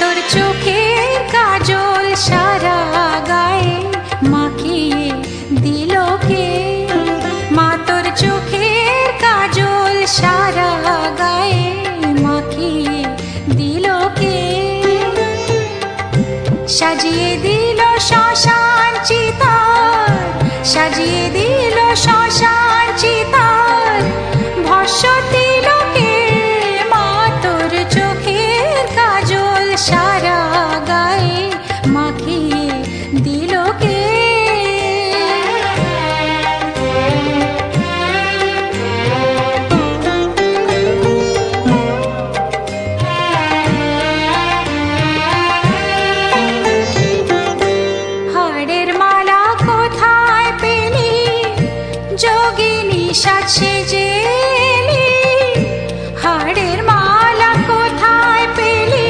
তোর চোখের কাজল সারা গায়ে মাখিয়ে দিল কে? মা তোর চোখের কাজল সারা গায়ে মাখিয়ে দিল কে? সাজিয়ে দিল শ্মশান চিতার, সাজিয়ে দিল শ্মশান চিতার, ভস্য তিলকে মা তোর চোখের কাজল সারা গায়ে মাখিয়ে দিল কে? হাড়ের মালা কোথায় পেলি যোগিনী সাজ সেজে এলি? হাড়ের মালা কোথায় পেলি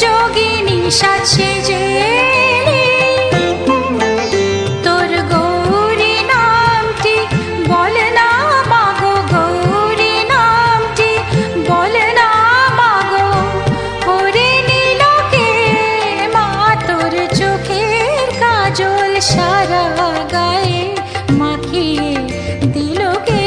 যোগিনী সাজ সেজে এলি? তোর গৌরী নামটি বল না মাগো, গৌরী নামটি বল না মাগো, করে নিল কে? মা তোর চোখের কাজল সারা গায়ে মাখিয়ে দিল কে?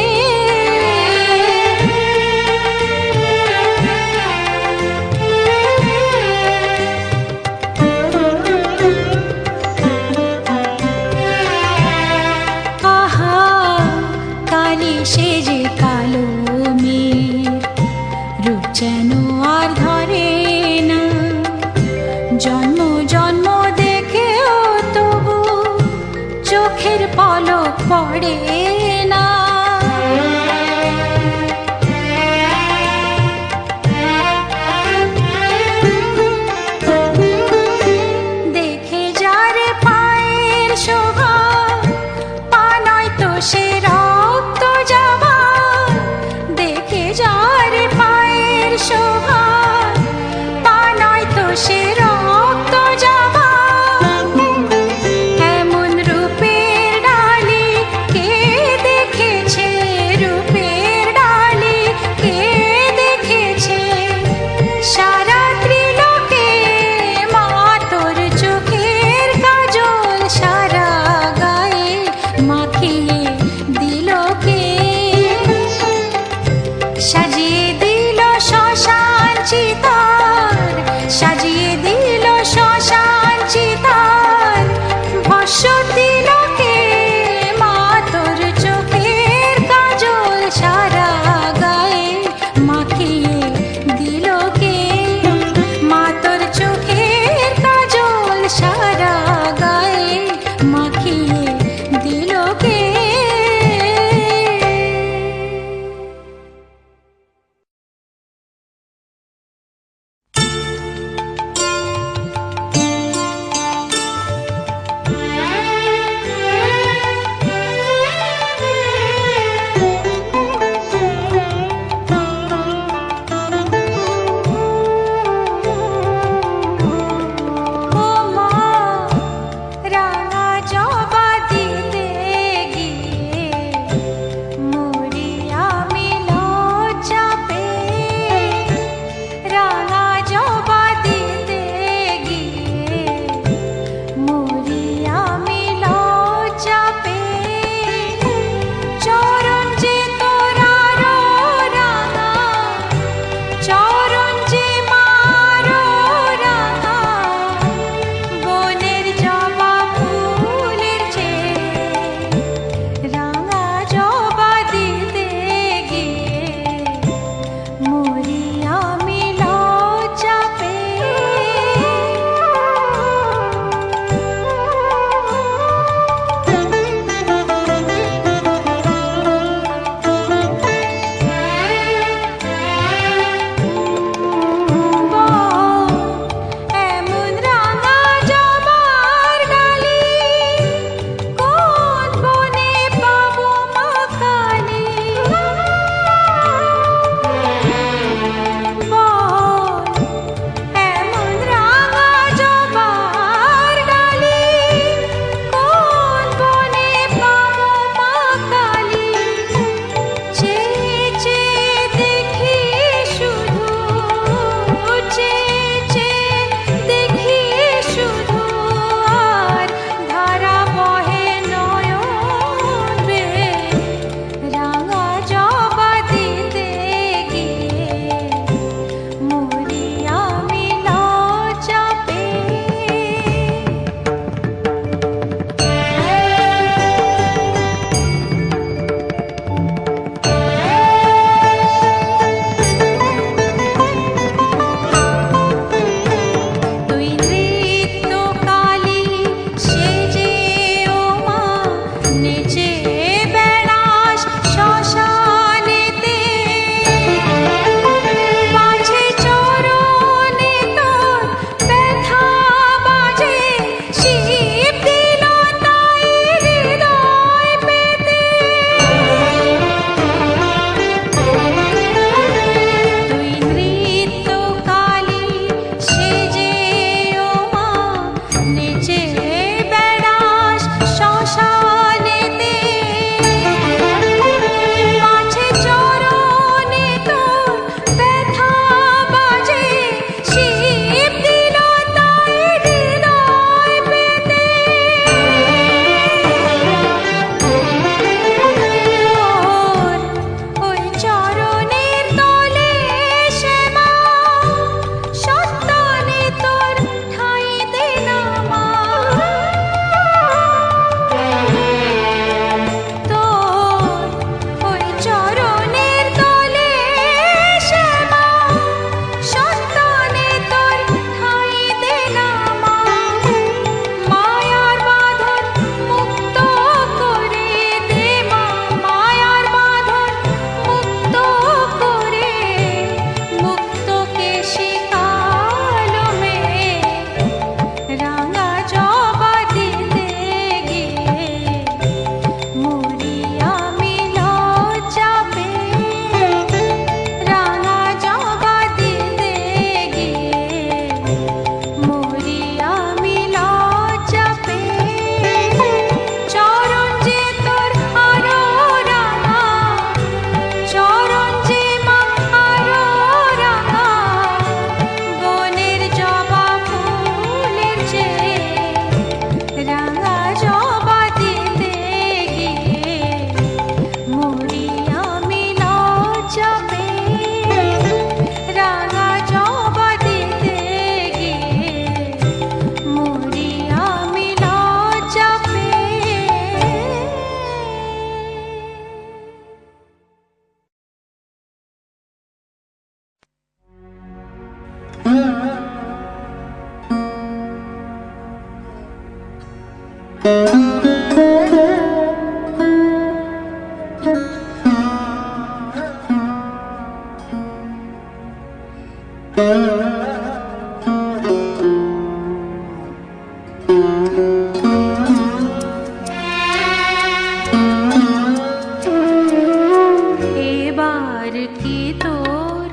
এবার কি তোর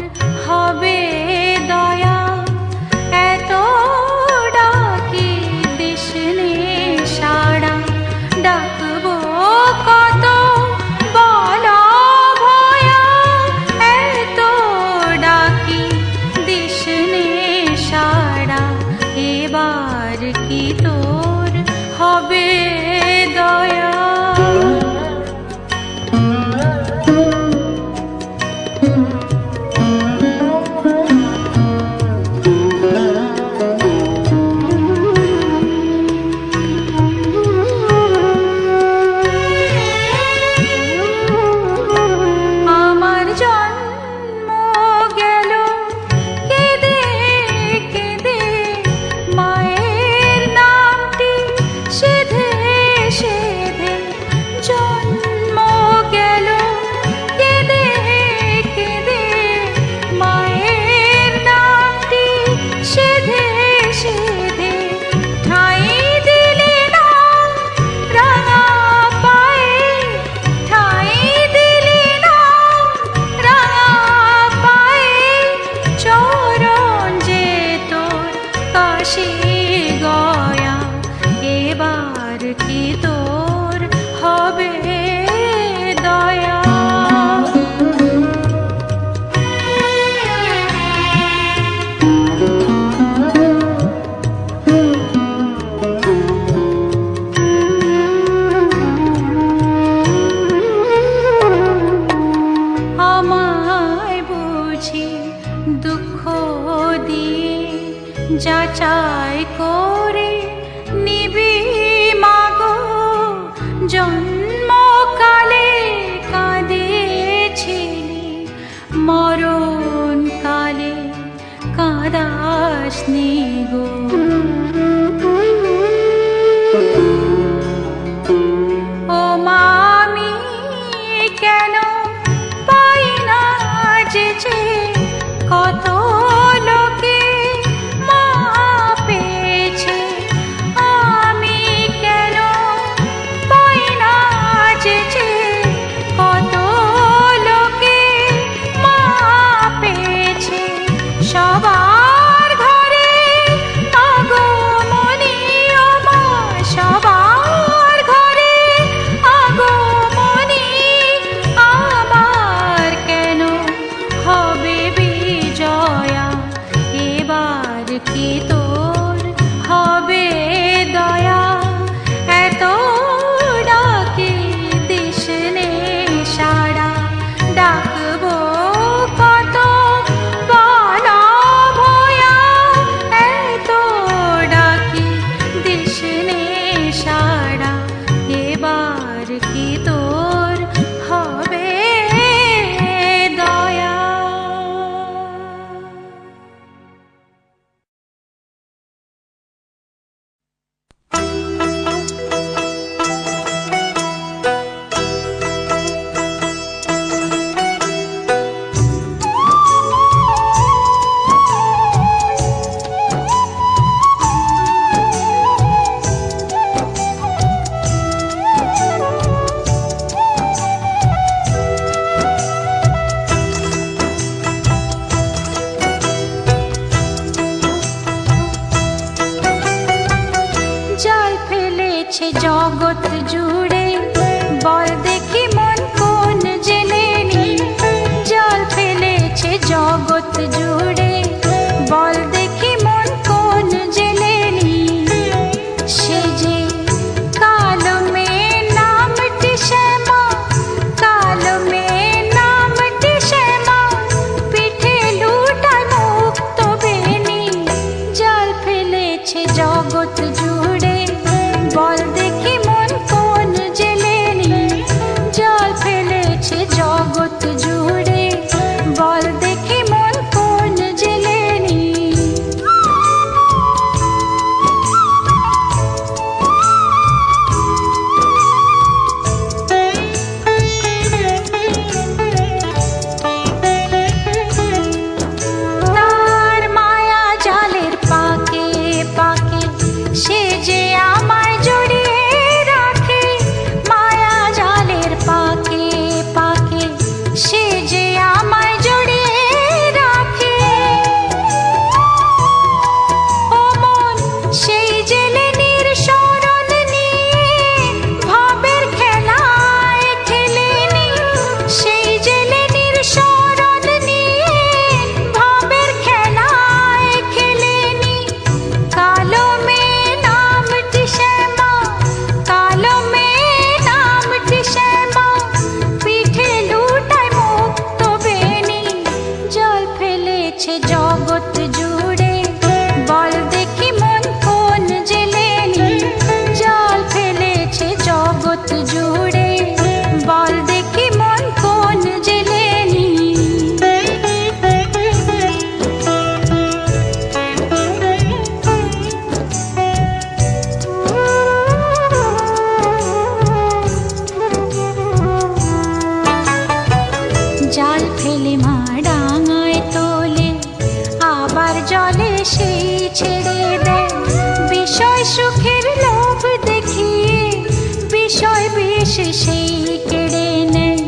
হবে দয়া, এত ডাকি দিসনে সাড়া, ডাকবো কত বলা ভয়া, এত ডাকি দিসনে সাড়া, এবার কি তোর হবে দয়া। আমার জন্ম গেল কেঁদে কেঁদে, মায়ের নামটি সেধে সেধে, জন্ম গেল কেঁদে কেঁদে, মায়ের নামটি সেধে সেধে, ঠাঁই দিলে না রাঙা পায়ে, ঠাঁই দিলে না রাঙা পায়ে, চরণ যে তোর কাশি গয়া, এবার কি তোর হবে দয়া। আমায় বুঝি দুঃখ দিয়ে যাচাই করে নিবি মাগো, জন্মকালে কাঁদিয়েছিলি, মরণ কালে কাঁদাসনি গো। ও মামি কেন পাই না যেচে, কত লোকে মা পেয়েছে, আমি কেন পাই না যেচে, কত লোকে মা পেয়েছে, সবার ঘরে আগমনী, ও মা সবার ঘরে আগমনী, আমার কেন হবে বিজয়া, এবার কি তোর হবে দয়া, এত ডাকি দিসনে সাড়া, ডাকবো কত বলা ভয়া, এত ডাকি দিসনে সাড়া, এবার কি তোর হবে দয়া। জাল ফেলেছে জগৎ জুড়ে, বল দেখি মন কোন জেলেনি, জাল ফেলেছে জগৎ জুড়ে, বল দেখি মন কোন জেলেনি, সে যে কালো মেয়ে নামটি শ্যামা, কালো মেয়ে নামটি শ্যামা, পিঠে লুটায় মুক্ত বেনি, জাল ফেলেছে জগৎ জুড়ে, বল দেখি মন কোন সেই ছেড়ে দেয় বিষয় সুখের লোভ দেখিয়ে, বিষয় বিষ সেই কেড়ে নেয়।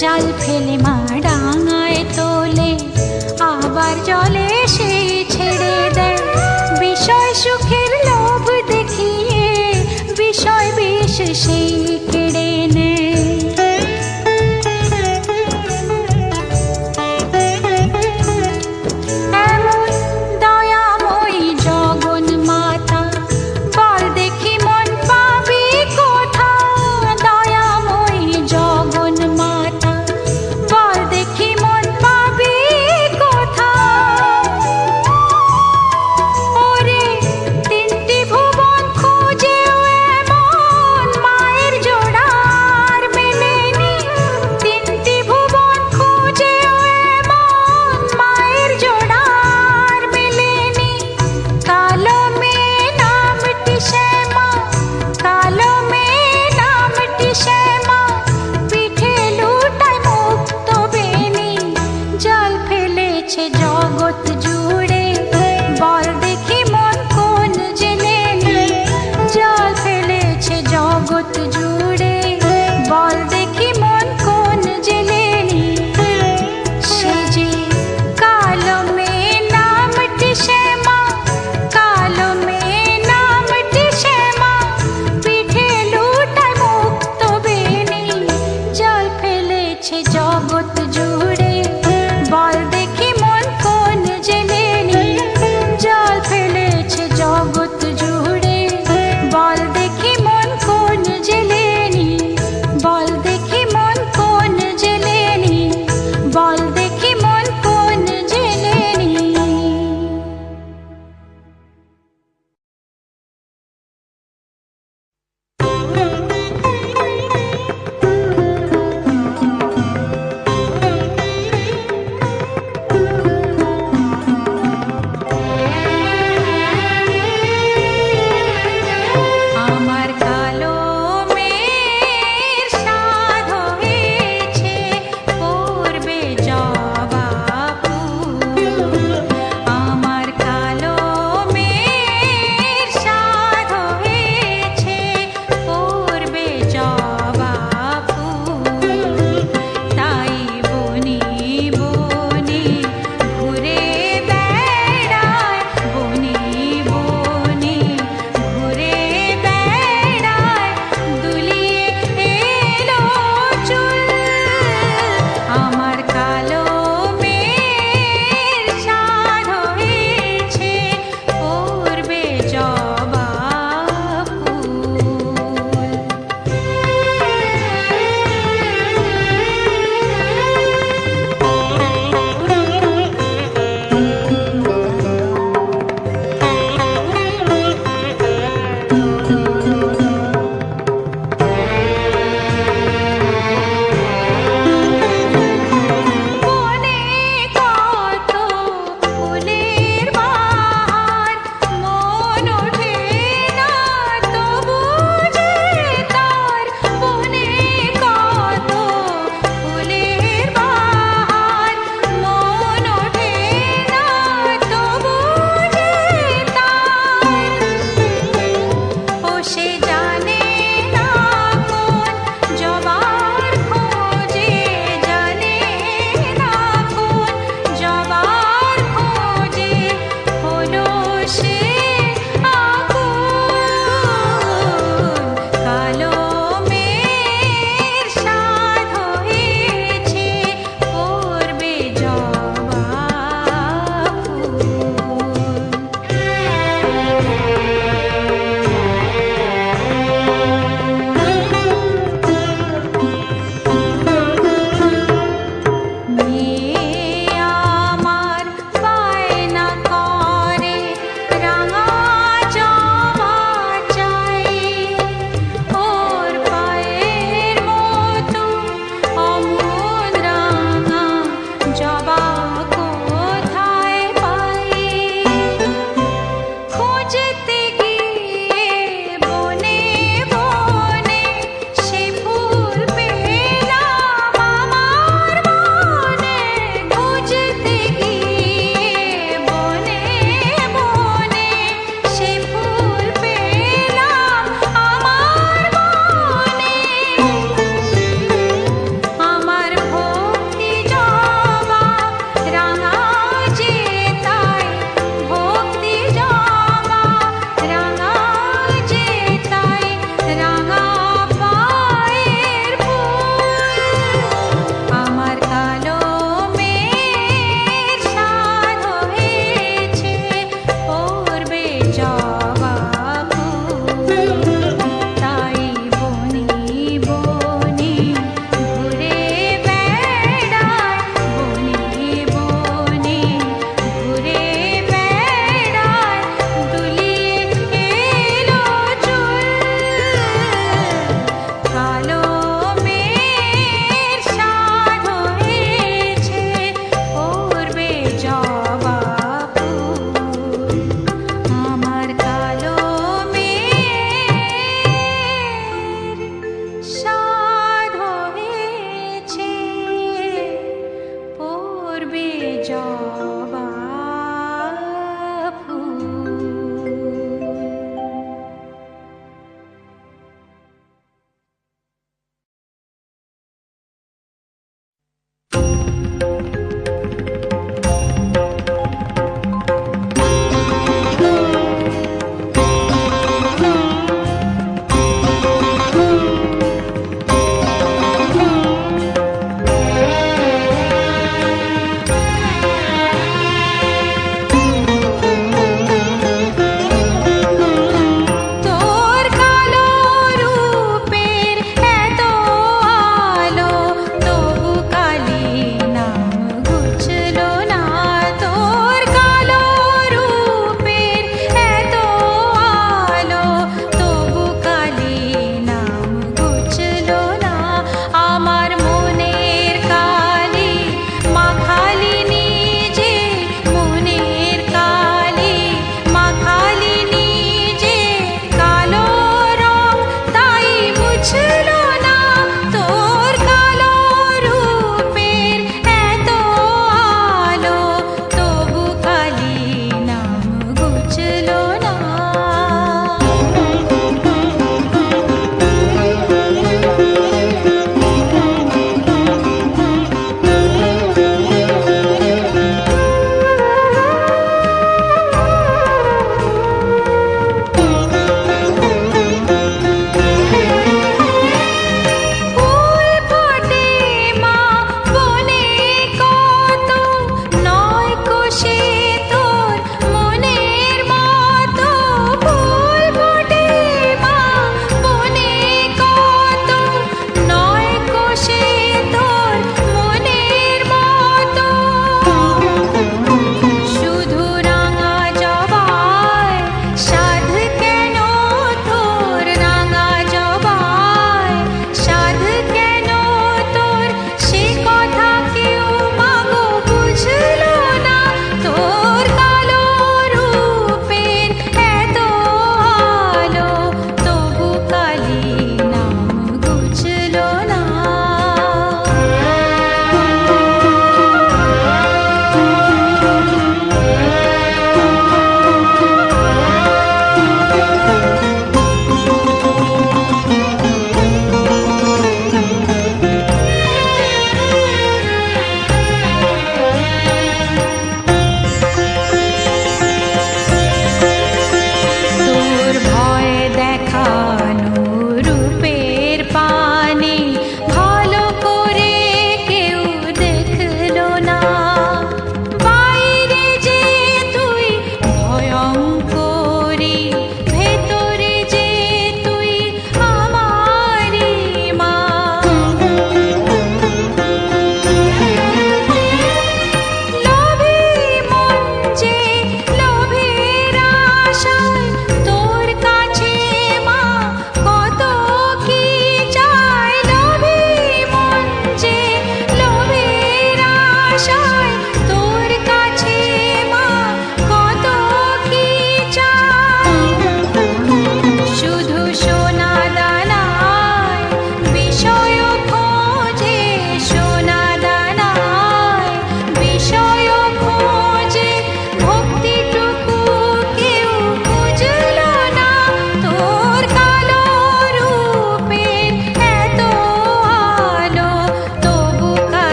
জাল ফেলে মা ডাঙায় তোলে, আবার জলে সেই ছেড়ে দেয় বিষয় সুখের লোভ দেখিয়ে, বিষয় বিষ সেই কেড়ে নেয়।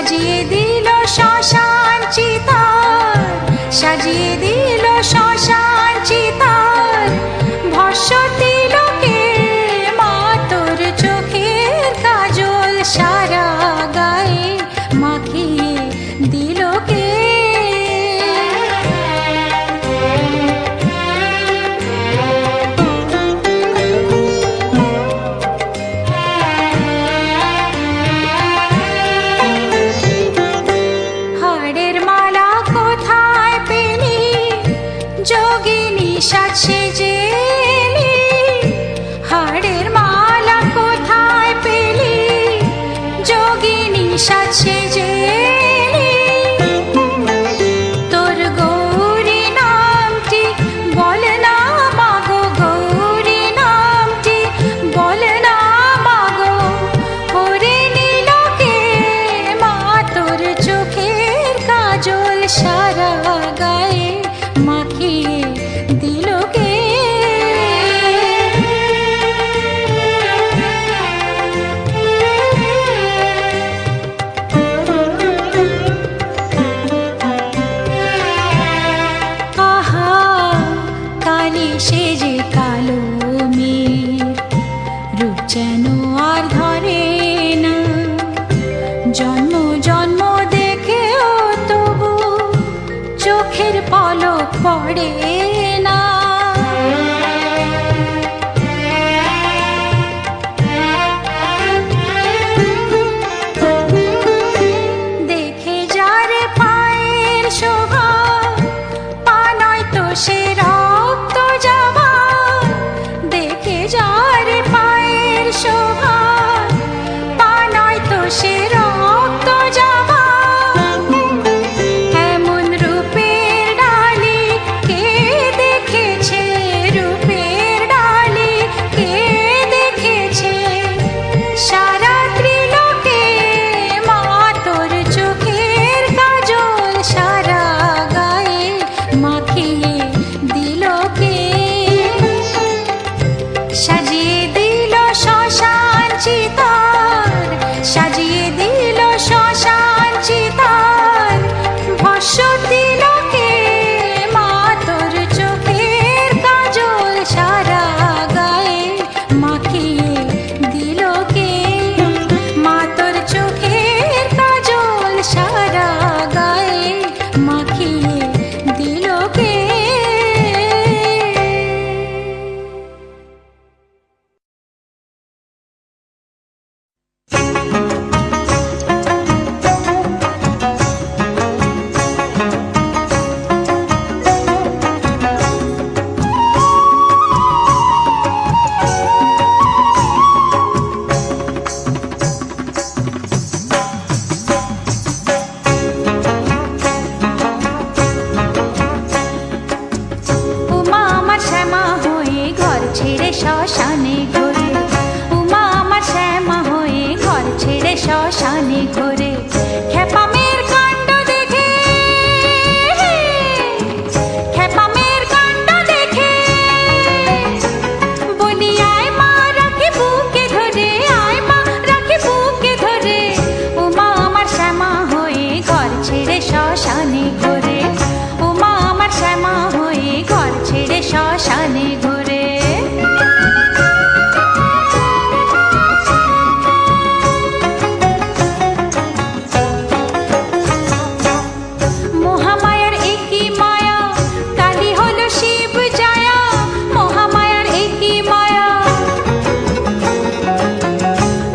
সাজিয়ে দিল শ্মশান চিতার, সাজিয়ে দিল শ্মশান চিতার, ভস্য তিলকে মা তোর চোখের কাজল সারা গায়ে মাখিয়ে দিল কে। হাড়ের মালা কোথায় পেলি যোগিনী সাজ সেজে এলি, হাড়ের মালা কোথায় পেলি যোগিনী সাজ সেজে এলি, তোর গৌরী নামটি বল না মাগো, গৌরী নামটি বল না মাগো, ওরে নীলকে মা তোর চোখের কাজল সারা গায়ে মাখিয়ে দিল কে। আহা কালি সে যে কালো মেঘ, রূপ যেন আর ধরে না, জন্ম জন্ম দেখেও তবু চোখের পলক পড়ে না। দেখে যারে পায়ের শোভা, পা নয় তো সে রক্ত যাওয়া, দেখে যারে পায়ের শোভা, পা নয় তো সে রক্ত যাওয়া, এমন রূপের ডালি কে দেখেছে, রূপের ডালি কে দেখেছে, সারা ত্রিলোকে মা তোর চোখের কাজল সারা গায়ে মাখিয়ে দিল কে। সাজিয়ে দিল শ্মশান চিতার, সাজিয়ে দিল শ্মশান চিতার, ভস্য তিলকে মা তোর চোখের কাজল সারা গায়ে মাখিয়ে দিল কে, মা তোর চোখের কাজল সারা গায়ে মাখিয়ে দিল কে। উমা আমার শ্যামা হয়ে ঘর ছেড়ে শ্মশানে ঘোরে, উমা আমার শ্যামা হয়ে ঘর ছেড়ে শ্মশানে ঘোরে, খেপামের কাণ্ড দেখে, খেপামের কাণ্ড দেখে, বলি আয় মা রাখি বুকে ধরে, আয় মা রাখি বুকে ধরে, উমা আমার শ্যামা হয়ে ঘর ছেড়ে শ্মশানে ঘোরে, উমা আমার শ্যামা হয়ে ঘর ছেড়ে শ্মশানে ঘোরে। মহামায়ার একই মায়া, কালী হলো শিব জায়া, মহামায়ার একই মায়া,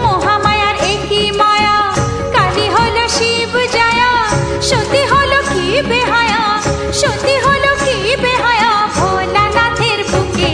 মহামায়ার একই মায়া, কালী হলো শিব জায়া, সতী হলো কি বেহায়া, সতী হলো কি বেহায়া, ভোলানাথের বুকে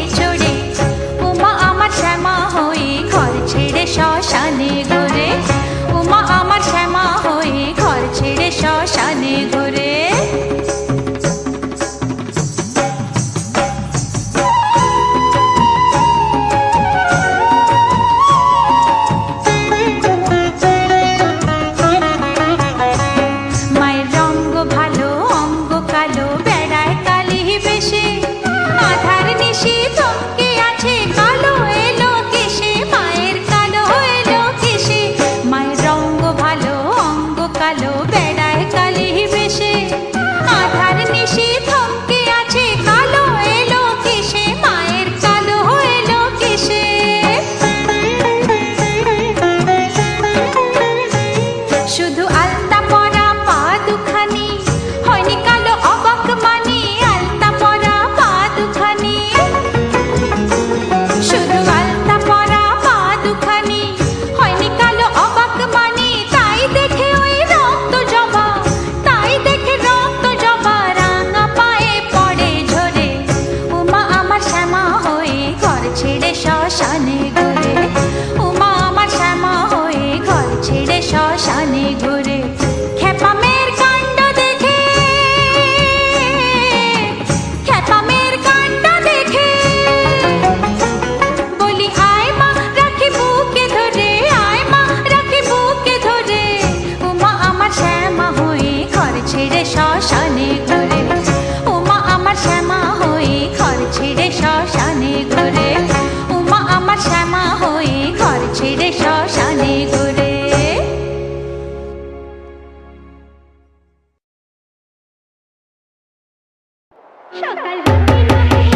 সকাল হতে না হতে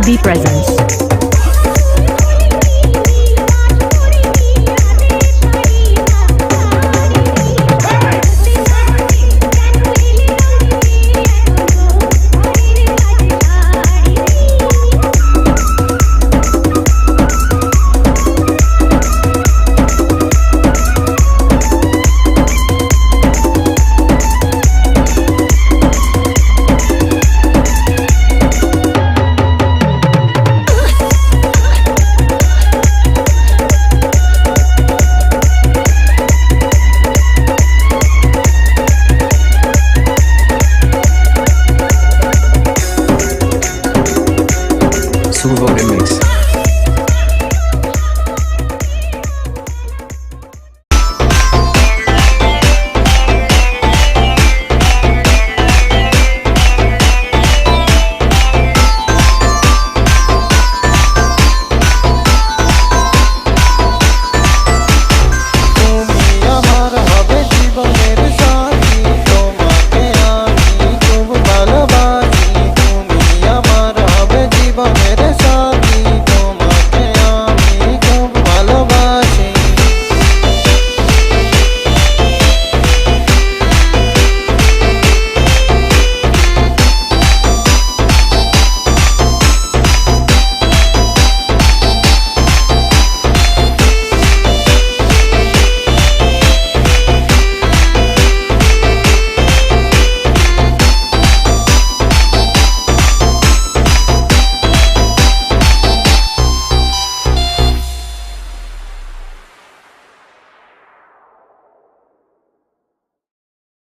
Be present.